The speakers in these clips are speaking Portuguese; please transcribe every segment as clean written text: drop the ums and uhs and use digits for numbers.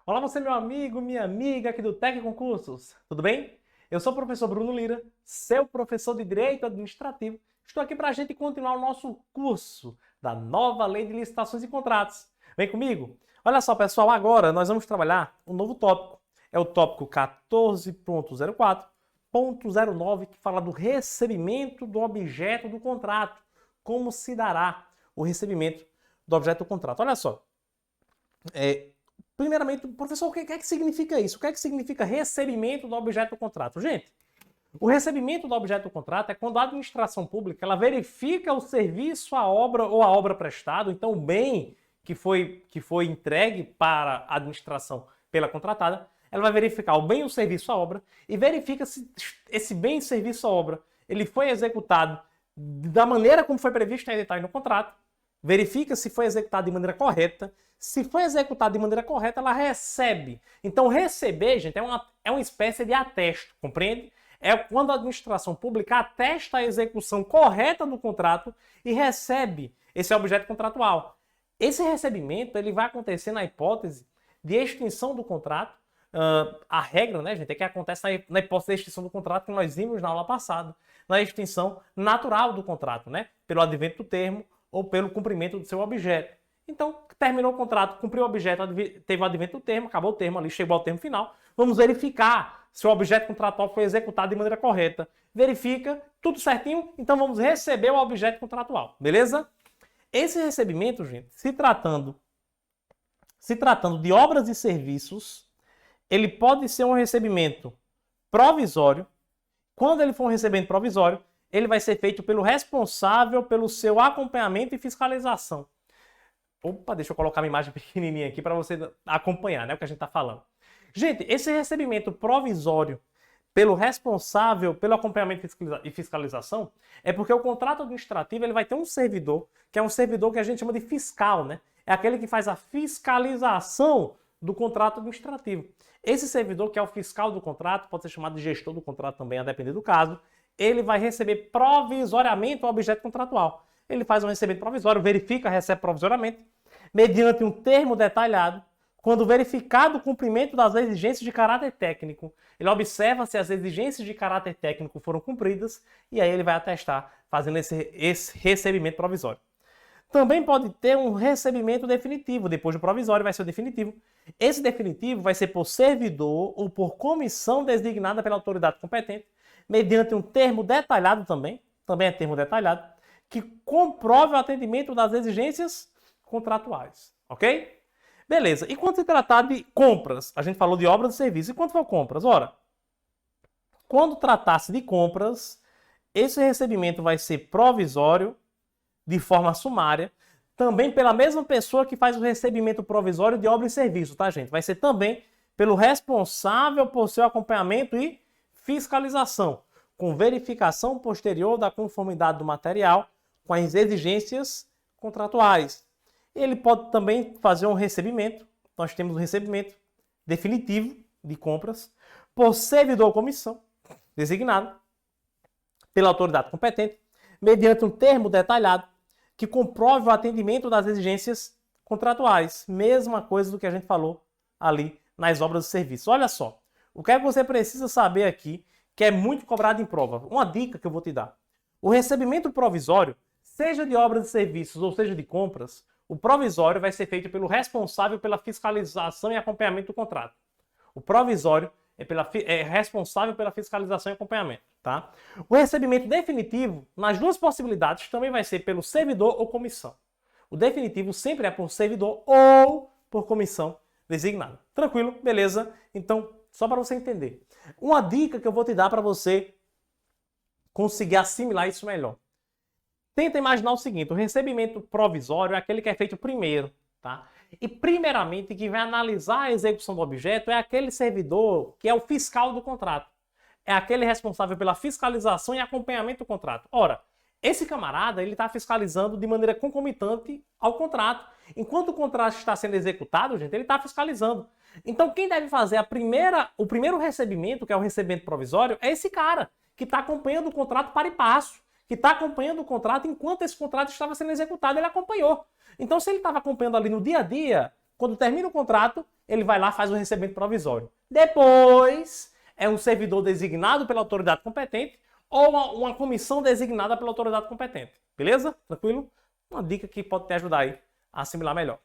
Olá você, meu amigo, minha amiga aqui do Tec Concursos, tudo bem? Eu sou o professor Bruno Lira, seu professor de Direito Administrativo. Estou aqui para a gente continuar o nosso curso da nova Lei de Licitações e Contratos. Vem comigo? Olha só, pessoal, agora nós vamos trabalhar um novo tópico. É o tópico 14.04.09, que fala do recebimento do objeto do contrato. Como se dará o recebimento do objeto do contrato? Olha só. Primeiramente, professor, o que é que significa isso? O que é que significa recebimento do objeto do contrato? Gente, o recebimento do objeto do contrato é quando a administração pública ela verifica o serviço, a obra ou a obra prestada, então o bem que foi entregue para a administração pela contratada, ela vai verificar o bem, o serviço, a obra e verifica se esse bem, serviço, a obra ele foi executado da maneira como foi previsto em detalhe no contrato, verifica se foi executado de maneira correta. Se foi executado de maneira correta, ela recebe. Então, receber, gente, é uma espécie de atesto, compreende? É quando a administração pública atesta a execução correta do contrato e recebe esse objeto contratual. Esse recebimento ele vai acontecer na hipótese de extinção do contrato. A regra, né, gente, é que acontece na hipótese de extinção do contrato que nós vimos na aula passada, na extinção natural do contrato, né, pelo advento do termo ou pelo cumprimento do seu objeto. Então, terminou o contrato, cumpriu o objeto, teve o advento do termo, acabou o termo ali, chegou ao termo final. Vamos verificar se o objeto contratual foi executado de maneira correta. Verifica, tudo certinho, então vamos receber o objeto contratual, beleza? Esse recebimento, gente, se tratando de obras e serviços, ele pode ser um recebimento provisório. Quando ele for um recebimento provisório, ele vai ser feito pelo responsável pelo seu acompanhamento e fiscalização. Opa, deixa eu colocar uma imagem pequenininha aqui para você acompanhar, né, o que a gente está falando. Gente, esse recebimento provisório pelo responsável pelo acompanhamento e fiscalização é porque o contrato administrativo ele vai ter um servidor, que é um servidor que a gente chama de fiscal, né? É aquele que faz a fiscalização do contrato administrativo. Esse servidor, que é o fiscal do contrato, pode ser chamado de gestor do contrato também, a depender do caso, ele vai receber provisoriamente o objeto contratual. Ele faz um recebimento provisório, verifica, recebe provisoriamente, mediante um termo detalhado, quando verificado o cumprimento das exigências de caráter técnico. Ele observa se as exigências de caráter técnico foram cumpridas e aí ele vai atestar, fazendo esse recebimento provisório. Também pode ter um recebimento definitivo, depois do provisório vai ser o definitivo. Esse definitivo vai ser por servidor ou por comissão designada pela autoridade competente, mediante um termo detalhado também é termo detalhado, que comprove o atendimento das exigências contratuais, ok? Beleza, e quando se tratar de compras, a gente falou de obras e serviços, e quando for compras? Ora, quando tratar-se de compras, esse recebimento vai ser provisório, de forma sumária, também pela mesma pessoa que faz o recebimento provisório de obra e serviço, tá, gente? Vai ser também pelo responsável por seu acompanhamento e fiscalização, com verificação posterior da conformidade do material com as exigências contratuais. Ele pode também fazer um recebimento, nós temos um recebimento definitivo de compras, por servidor ou comissão designado pela autoridade competente, mediante um termo detalhado que comprove o atendimento das exigências contratuais. Mesma coisa do que a gente falou ali nas obras e serviços. Olha só, o que é que você precisa saber aqui, que é muito cobrado em prova? Uma dica que eu vou te dar. O recebimento provisório, seja de obras e serviços ou seja de compras, o provisório vai ser feito pelo responsável pela fiscalização e acompanhamento do contrato. O provisório é responsável pela fiscalização e acompanhamento, tá? O recebimento definitivo, nas duas possibilidades, também vai ser pelo servidor ou comissão. O definitivo sempre é por servidor ou por comissão designada. Tranquilo? Beleza? Então, só para você entender. Uma dica que eu vou te dar para você conseguir assimilar isso melhor. Tenta imaginar o seguinte, o recebimento provisório é aquele que é feito primeiro, tá? E primeiramente quem vai analisar a execução do objeto é aquele servidor que é o fiscal do contrato. É aquele responsável pela fiscalização e acompanhamento do contrato. Ora, esse camarada ele está fiscalizando de maneira concomitante ao contrato. Enquanto o contrato está sendo executado, gente, ele está fiscalizando. Então quem deve fazer o primeiro recebimento, que é o recebimento provisório, é esse cara, que está acompanhando o contrato para e passo, que está acompanhando o contrato enquanto esse contrato estava sendo executado, ele acompanhou. Então, se ele estava acompanhando ali no dia a dia, quando termina o contrato, ele vai lá e faz o recebimento provisório. Depois, é um servidor designado pela autoridade competente ou uma comissão designada pela autoridade competente. Beleza? Tranquilo? Uma dica que pode te ajudar aí a assimilar melhor.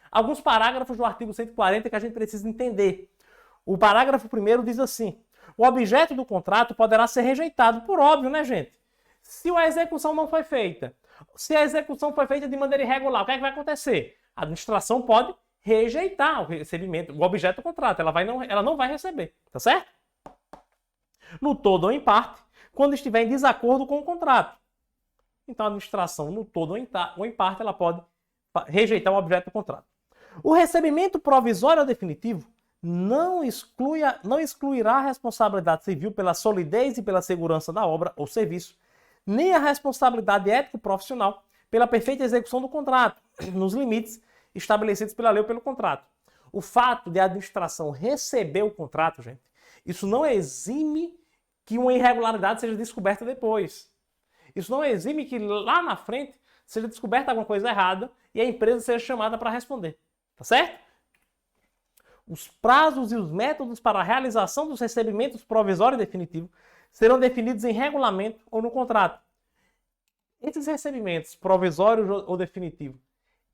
Alguns parágrafos do artigo 140 que a gente precisa entender. O parágrafo 1º diz assim: o objeto do contrato poderá ser rejeitado, por óbvio, né, gente? Se a execução não foi feita, se a execução foi feita de maneira irregular, o que é que vai acontecer? A administração pode rejeitar o recebimento, o objeto do contrato, ela não vai receber, tá certo? No todo ou em parte, quando estiver em desacordo com o contrato. Então a administração, no todo ou em parte, ela pode rejeitar o objeto do contrato. O recebimento provisório ou definitivo não excluirá a responsabilidade civil pela solidez e pela segurança da obra ou serviço, nem a responsabilidade ético-profissional pela perfeita execução do contrato, nos limites estabelecidos pela lei ou pelo contrato. O fato de a administração receber o contrato, gente, isso não exime que uma irregularidade seja descoberta depois. Isso não exime que lá na frente seja descoberta alguma coisa errada e a empresa seja chamada para responder. Tá certo? Os prazos e os métodos para a realização dos recebimentos provisório e definitivo serão definidos em regulamento ou no contrato. Esses recebimentos, provisórios ou definitivo,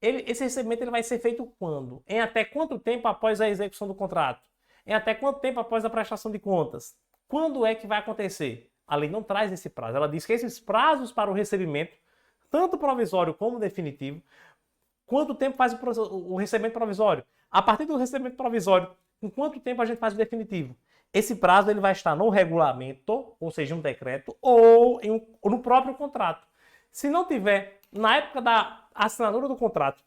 esse recebimento ele vai ser feito quando? Em até quanto tempo após a execução do contrato? Em até quanto tempo após a prestação de contas? Quando é que vai acontecer? A lei não traz esse prazo. Ela diz que esses prazos para o recebimento, tanto provisório como definitivo, quanto tempo faz o recebimento provisório? A partir do recebimento provisório, em quanto tempo a gente faz o definitivo? Esse prazo ele vai estar no regulamento, ou seja, um decreto, ou no próprio contrato. Se não tiver, na época da assinatura do contrato,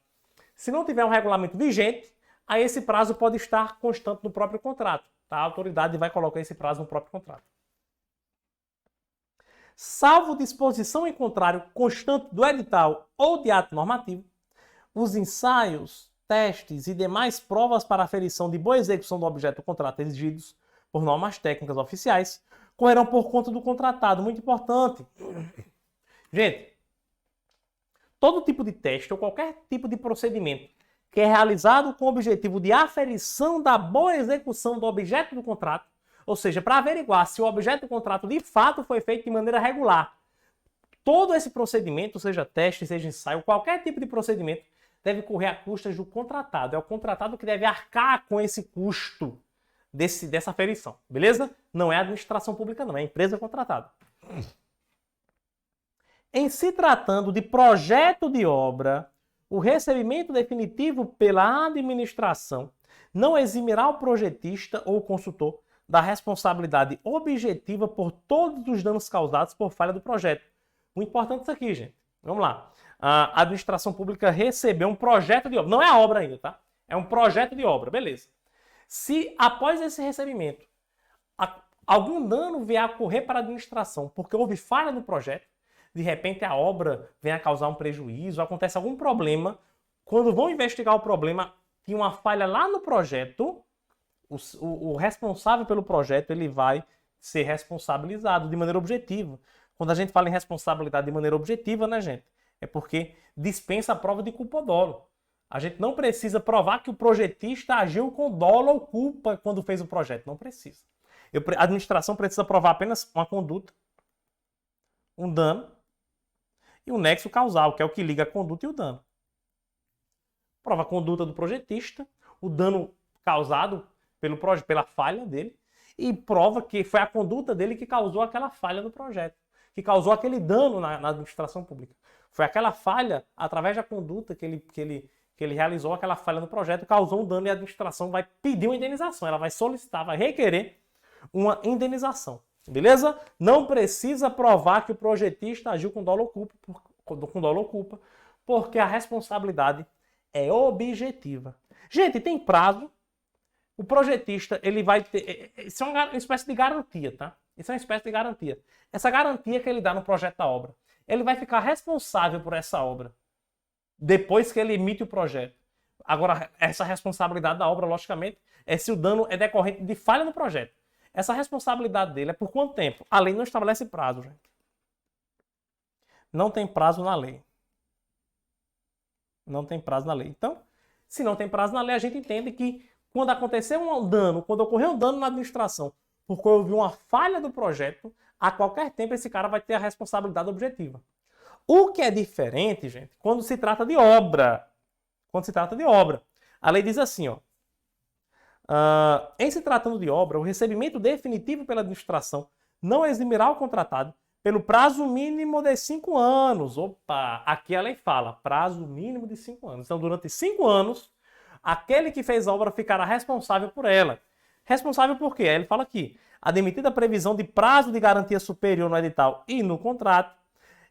se não tiver um regulamento vigente, aí esse prazo pode estar constante no próprio contrato. Tá? A autoridade vai colocar esse prazo no próprio contrato. Salvo disposição em contrário constante do edital ou de ato normativo, os ensaios, testes e demais provas para aferição de boa execução do objeto do contrato exigidos por normas técnicas oficiais correrão por conta do contratado. Muito importante. Gente, todo tipo de teste ou qualquer tipo de procedimento que é realizado com o objetivo de aferição da boa execução do objeto do contrato, ou seja, para averiguar se o objeto do contrato de fato foi feito de maneira regular. Todo esse procedimento, seja teste, seja ensaio, qualquer tipo de procedimento, deve correr a custas do contratado. É o contratado que deve arcar com esse custo dessa aferição, beleza? Não é a administração pública, não, é a empresa contratada. Em se tratando de projeto de obra, o recebimento definitivo pela administração não eximirá o projetista ou o consultor da responsabilidade objetiva por todos os danos causados por falha do projeto. Muito importante isso aqui, gente. Vamos lá. A administração pública recebeu um projeto de obra. Não é a obra ainda, tá? É um projeto de obra, beleza. Se após esse recebimento algum dano vier a ocorrer para a administração porque houve falha no projeto, de repente a obra vem a causar um prejuízo, acontece algum problema, quando vão investigar o problema, tinha uma falha lá no projeto, o responsável pelo projeto ele vai ser responsabilizado de maneira objetiva. Quando a gente fala em responsabilidade de maneira objetiva, né, gente? É porque dispensa a prova de culpa ou dolo. A gente não precisa provar que o projetista agiu com dolo ou culpa quando fez o projeto. Não precisa. A administração precisa provar apenas uma conduta, um dano e um nexo causal, que é o que liga a conduta e o dano. Prova a conduta do projetista, o dano causado pela falha dele, e prova que foi a conduta dele que causou aquela falha do projeto, que causou aquele dano na administração pública. Foi aquela falha, através da conduta que ele realizou, aquela falha no projeto, causou um dano e a administração vai pedir uma indenização. Ela vai solicitar, vai requerer uma indenização. Beleza? Não precisa provar que o projetista agiu com dolo ou culpa, porque a responsabilidade é objetiva. Gente, tem prazo. O projetista, ele vai ter... Isso é uma espécie de garantia, tá? Isso é uma espécie de garantia. Essa garantia que ele dá no projeto da obra. Ele vai ficar responsável por essa obra depois que ele emite o projeto. Agora, essa responsabilidade da obra, logicamente, é se o dano é decorrente de falha no projeto. Essa responsabilidade dele é por quanto tempo? A lei não estabelece prazo, gente. Não tem prazo na lei. Não tem prazo na lei. Então, se não tem prazo na lei, a gente entende que quando acontecer um dano, quando ocorrer um dano na administração, porque houve uma falha do projeto, a qualquer tempo esse cara vai ter a responsabilidade objetiva. O que é diferente, gente, quando se trata de obra. Quando se trata de obra. A lei diz assim, ó. Em se tratando de obra, o recebimento definitivo pela administração não eximirá o contratado pelo prazo mínimo de 5 anos. Opa, aqui a lei fala, prazo mínimo de 5 anos. Então, durante 5 anos, aquele que fez a obra ficará responsável por ela. Responsável por quê? Aí ele fala aqui, admitida a previsão de prazo de garantia superior no edital e no contrato,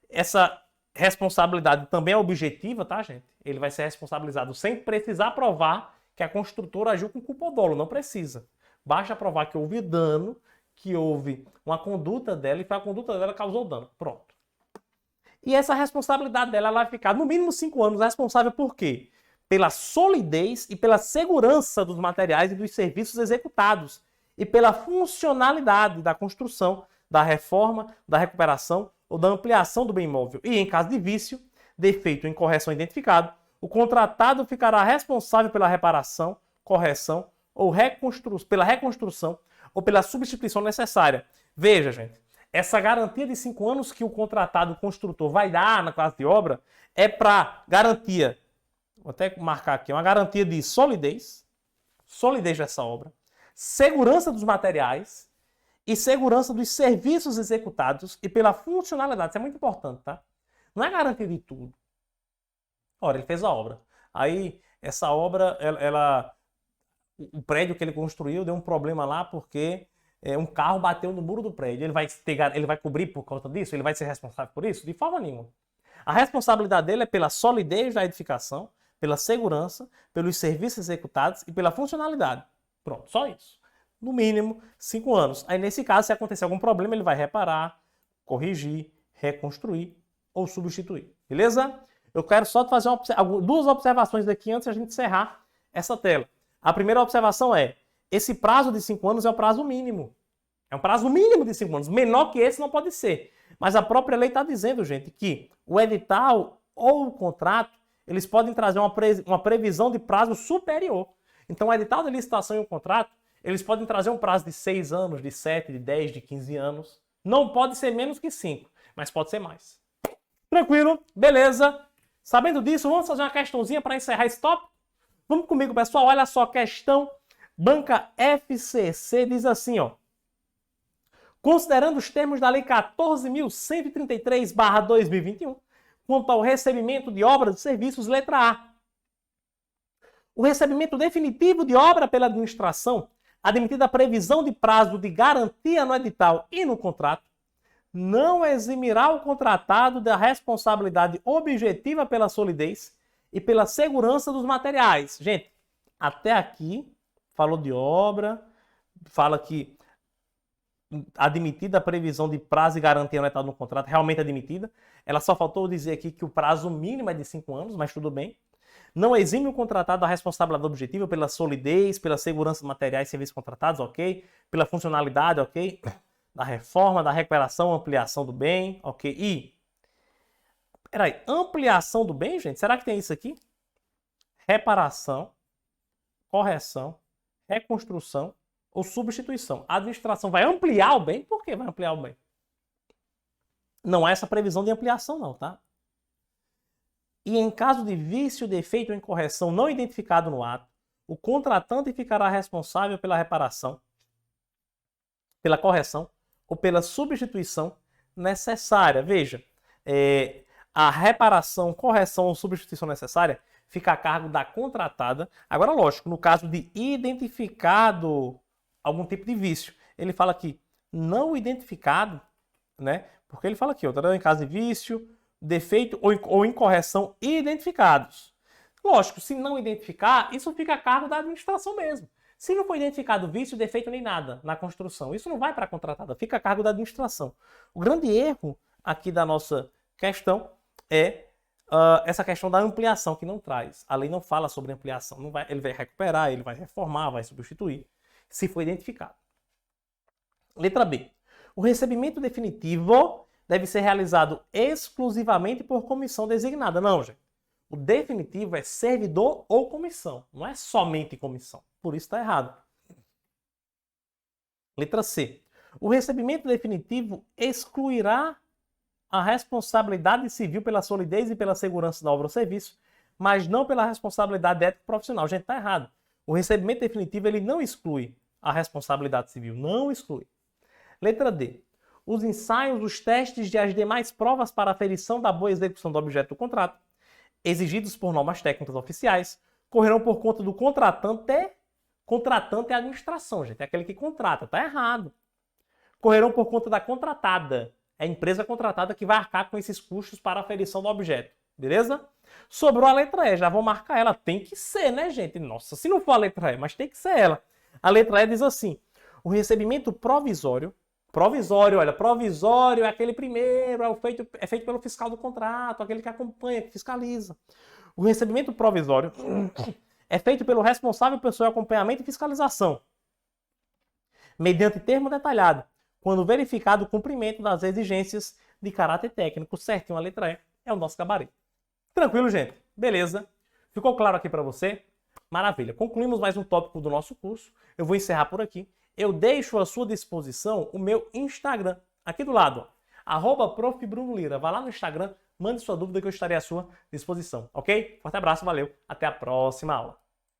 essa responsabilidade também é objetiva, tá, gente? Ele vai ser responsabilizado sem precisar provar que a construtora agiu com culpa ou dolo, não precisa. Basta provar que houve dano, que houve uma conduta dela e foi a conduta dela que causou dano. Pronto. E essa responsabilidade dela ela vai ficar no mínimo 5 anos responsável por quê? Pela solidez e pela segurança dos materiais e dos serviços executados e pela funcionalidade da construção, da reforma, da recuperação ou da ampliação do bem imóvel. E em caso de vício, defeito ou incorreção identificado, o contratado ficará responsável pela reparação, correção ou pela reconstrução ou pela substituição necessária. Veja, gente, essa garantia de 5 anos que o contratado, o construtor, vai dar na classe de obra é para garantia, vou até marcar aqui, uma garantia de solidez dessa obra, segurança dos materiais e segurança dos serviços executados e pela funcionalidade. Isso é muito importante, tá? Não é garantia de tudo. Ora, ele fez a obra. Aí, essa obra, o prédio que ele construiu deu um problema lá porque um carro bateu no muro do prédio. Ele vai cobrir por conta disso? Ele vai ser responsável por isso? De forma nenhuma. A responsabilidade dele é pela solidez da edificação, pela segurança, pelos serviços executados e pela funcionalidade. Pronto, só isso. No mínimo, 5 anos. Aí, nesse caso, se acontecer algum problema, ele vai reparar, corrigir, reconstruir ou substituir. Beleza? Eu quero só fazer duas observações aqui antes de a gente encerrar essa tela. A primeira observação é, esse prazo de 5 anos é o prazo mínimo. É um prazo mínimo de 5 anos. Menor que esse não pode ser. Mas a própria lei está dizendo, gente, que o edital ou o contrato, eles podem trazer uma previsão de prazo superior. Então, o edital de licitação e o contrato, eles podem trazer um prazo de 6 anos, de 7, de 10, de 15 anos. Não pode ser menos que 5, mas pode ser mais. Tranquilo? Beleza? Sabendo disso, vamos fazer uma questãozinha para encerrar esse tópico? Vamos comigo, pessoal. Olha só, questão banca FCC diz assim, ó. Considerando os termos da Lei 14.133/2021, quanto ao recebimento de obras e serviços, letra A. O recebimento definitivo de obra pela administração, admitida a previsão de prazo de garantia no edital e no contrato, não eximirá o contratado da responsabilidade objetiva pela solidez e pela segurança dos materiais. Gente, até aqui falou de obra, fala que admitida a previsão de prazo e garantia no edital no contrato, realmente admitida. Ela só faltou dizer aqui que o prazo mínimo é de 5 anos, mas tudo bem. Não exime o contratado da responsabilidade objetiva pela solidez, pela segurança dos materiais e serviços contratados, ok? Pela funcionalidade, ok? Da reforma, da recuperação, ampliação do bem, ok? E, peraí, ampliação do bem, gente? Será que tem isso aqui? Reparação, correção, reconstrução ou substituição. A administração vai ampliar o bem? Por que vai ampliar o bem? Não há essa previsão de ampliação não, tá? E em caso de vício, defeito ou incorreção não identificado no ato, o contratante ficará responsável pela reparação, pela correção ou pela substituição necessária. Veja, a reparação, correção ou substituição necessária fica a cargo da contratada. Agora, lógico, no caso de identificado algum tipo de vício, ele fala aqui não identificado, né? Porque ele fala aqui, em caso de vício, defeito ou incorreção identificados. Lógico, se não identificar, isso fica a cargo da administração mesmo. Se não for identificado vício, defeito nem nada na construção, isso não vai para a contratada, fica a cargo da administração. O grande erro aqui da nossa questão é essa questão da ampliação que não traz. A lei não fala sobre ampliação. Ele vai recuperar, ele vai reformar, vai substituir, se for identificado. Letra B. O recebimento definitivo deve ser realizado exclusivamente por comissão designada. Não, gente. O definitivo é servidor ou comissão. Não é somente comissão. Por isso está errado. Letra C. O recebimento definitivo excluirá a responsabilidade civil pela solidez e pela segurança da obra ou serviço, mas não pela responsabilidade ética profissional. Gente, está errado. O recebimento definitivo ele não exclui a responsabilidade civil. Não exclui. Letra D. Os ensaios, os testes e as demais provas para a aferição da boa execução do objeto do contrato, exigidos por normas técnicas oficiais, correrão por conta do contratante. Contratante é a administração, gente. É aquele que contrata. Está errado. Correrão por conta da contratada. É a empresa contratada que vai arcar com esses custos para a aferição do objeto. Beleza? Sobrou a letra E. Já vou marcar ela. Tem que ser, né, gente? Nossa, se não for a letra E, mas tem que ser ela. A letra E diz assim. O recebimento provisório. Provisório, olha, provisório é aquele primeiro, é feito pelo fiscal do contrato, aquele que acompanha, que fiscaliza. O recebimento provisório é feito pelo responsável pelo seu acompanhamento e fiscalização, mediante termo detalhado, quando verificado o cumprimento das exigências de caráter técnico. Certinho, a letra E é o nosso gabarito. Tranquilo, gente? Beleza? Ficou claro aqui para você? Maravilha. Concluímos mais um tópico do nosso curso. Eu vou encerrar por aqui. Eu deixo à sua disposição o meu Instagram, aqui do lado, @Prof. Bruno Lira. Vai lá no Instagram, mande sua dúvida que eu estarei à sua disposição, ok? Forte abraço, valeu, até a próxima aula.